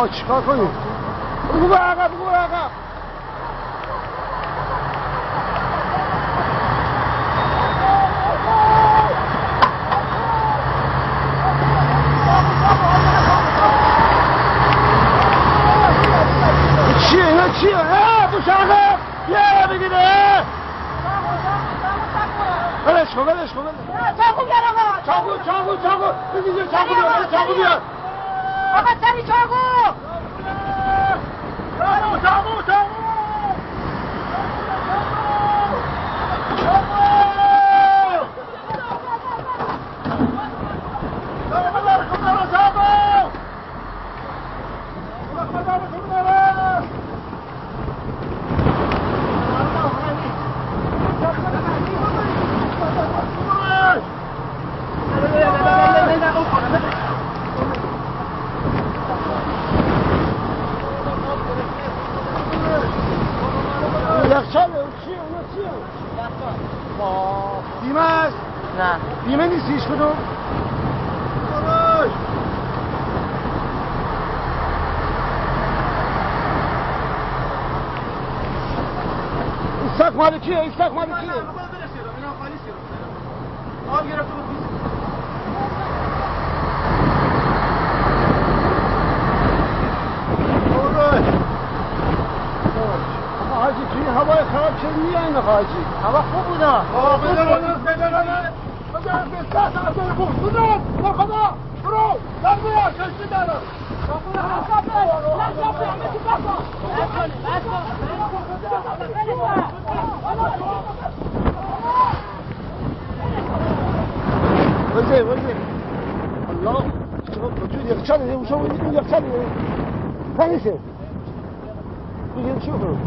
چیکار کنیم؟ بگو به عقب بگو به عقب. چیه اینا چیه؟ بوش عقب یه بگیره. ولش کن ولش کن. چاقو بیار آقا. چاقو بگید چاقو بیار. آقا سری چاقو. چاقو. بیمه است؟ نه بیمه نیست هیچ کدوم؟ این ساک مال کیه؟ این ساک مال کیه؟ حاجی توی هوای خراب چه میایین حاجی؟ هوا خوب بودا. وزیر الله چقدر وجود یخچاله وشو این یخچاله. هنیشه. بگیر چی کنم؟